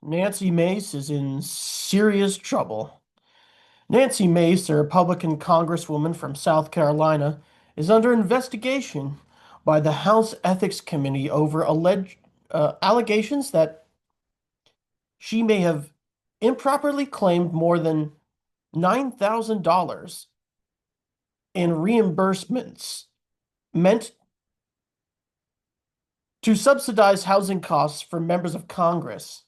Nancy Mace is in serious trouble. Nancy Mace, a Republican congresswoman from South Carolina, is under investigation by the House Ethics Committee over alleged allegations that she may have improperly claimed more than $9,000 in reimbursements meant to subsidize housing costs for members of Congress.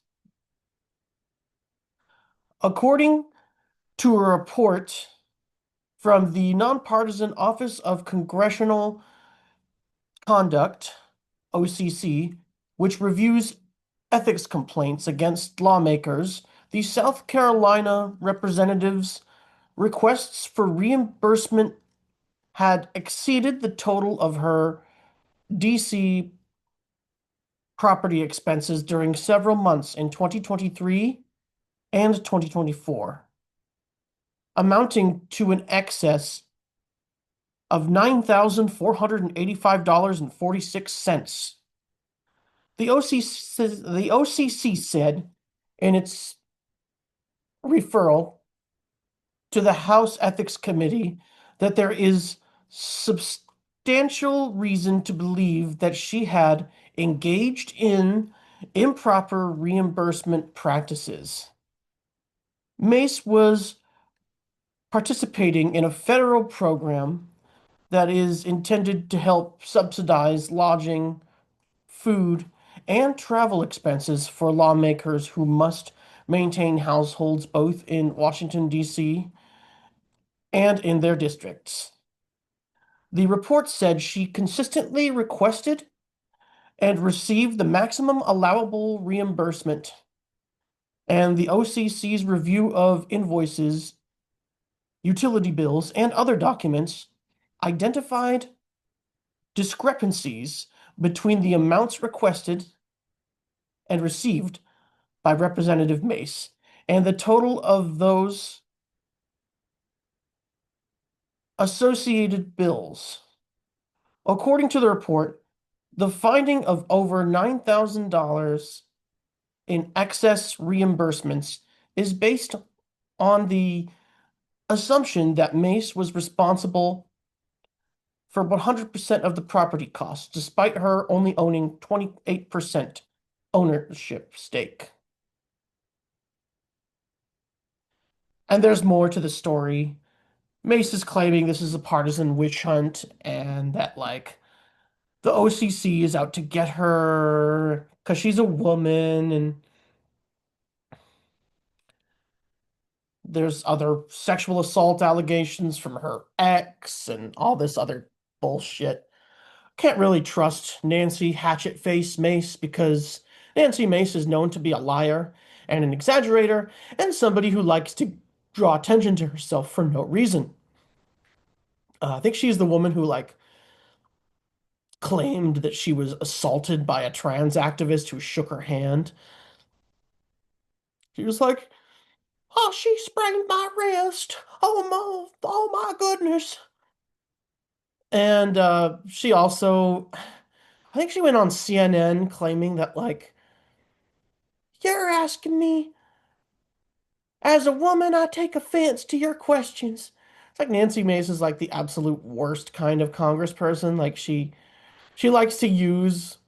According to a report from the Nonpartisan Office of Congressional Conduct, OCC, which reviews ethics complaints against lawmakers, the South Carolina representative's requests for reimbursement had exceeded the total of her DC property expenses during several months in 2023 and 2024, amounting to an excess of $9,485.46. The OCC said in its referral to the House Ethics Committee that there is substantial reason to believe that she had engaged in improper reimbursement practices. Mace was participating in a federal program that is intended to help subsidize lodging, food, and travel expenses for lawmakers who must maintain households both in Washington, D.C. and in their districts. The report said she consistently requested and received the maximum allowable reimbursement, and the OCC's review of invoices, utility bills, and other documents identified discrepancies between the amounts requested and received by Representative Mace and the total of those associated bills. According to the report, the finding of over $9,000 in excess reimbursements is based on the assumption that Mace was responsible for 100% of the property costs, despite her only owning 28% ownership stake. And there's more to the story. Mace is claiming this is a partisan witch hunt and that, like, the OCC is out to get her because she's a woman, and there's other sexual assault allegations from her ex and all this other bullshit. Can't really trust Nancy Hatchet Face Mace because Nancy Mace is known to be a liar and an exaggerator and somebody who likes to draw attention to herself for no reason. I think she's the woman who claimed that she was assaulted by a trans activist who shook her hand. She was like, "Oh, she sprained my wrist. Oh my goodness." And she also, I think she went on CNN claiming that, like, "You're asking me as a woman, I take offense to your questions." It's like Nancy Mace is like the absolute worst kind of congressperson. Like she likes to use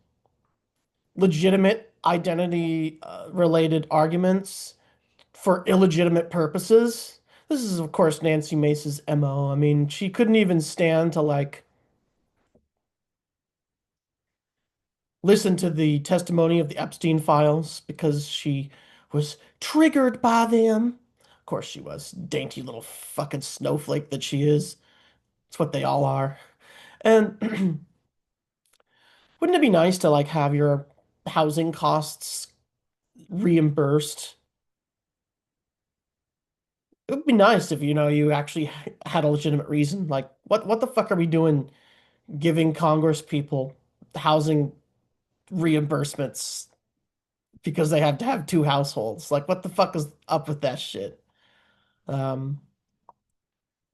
legitimate identity related arguments for illegitimate purposes. This is, of course, Nancy Mace's MO. I mean, she couldn't even stand to listen to the testimony of the Epstein files because she was triggered by them. Of course, she was. Dainty little fucking snowflake that she is. It's what they all are. And wouldn't it be nice to have your housing costs reimbursed? It would be nice if you actually had a legitimate reason. Like, what the fuck are we doing giving Congress people housing reimbursements because they have to have two households? Like, what the fuck is up with that shit? Um,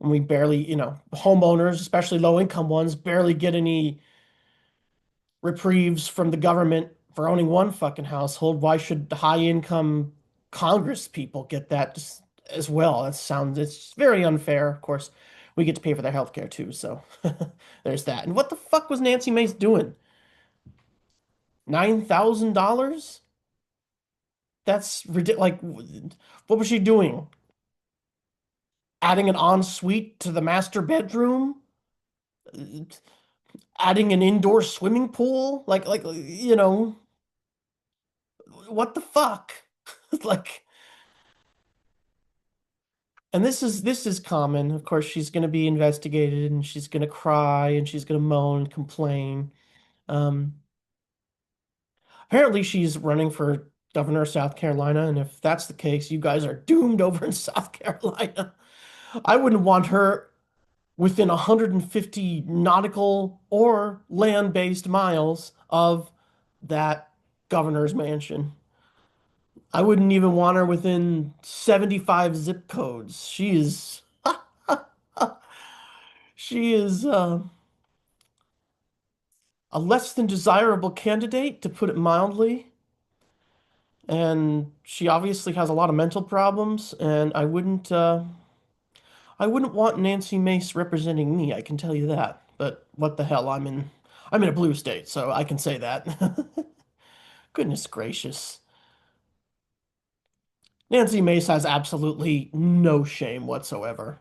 and we barely, homeowners, especially low income ones, barely get any reprieves from the government for owning one fucking household, why should high income Congress people get that as well? It's very unfair. Of course, we get to pay for their health care too, so there's that. And what the fuck was Nancy Mace doing? $9,000? That's ridiculous. Like, what was she doing? Adding an ensuite to the master bedroom? Adding an indoor swimming pool? What the fuck? Like, and this is common. Of course, she's going to be investigated and she's going to cry and she's going to moan and complain. Um, Apparently, she's running for governor of South Carolina, and if that's the case, you guys are doomed over in South Carolina. I wouldn't want her within 150 nautical or land-based miles of that governor's mansion. I wouldn't even want her within 75 zip codes. She is a less than desirable candidate, to put it mildly. And she obviously has a lot of mental problems, and I wouldn't want Nancy Mace representing me, I can tell you that. But what the hell, I'm in a blue state, so I can say that. Goodness gracious. Nancy Mace has absolutely no shame whatsoever.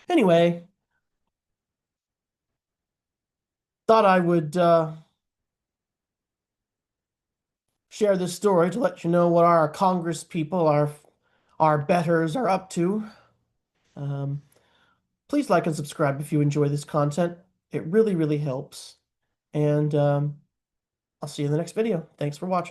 Anyway, thought I would share this story to let you know what our Congress people, our betters are up to. Um, Please like and subscribe if you enjoy this content. It really, really helps. And I'll see you in the next video. Thanks for watching.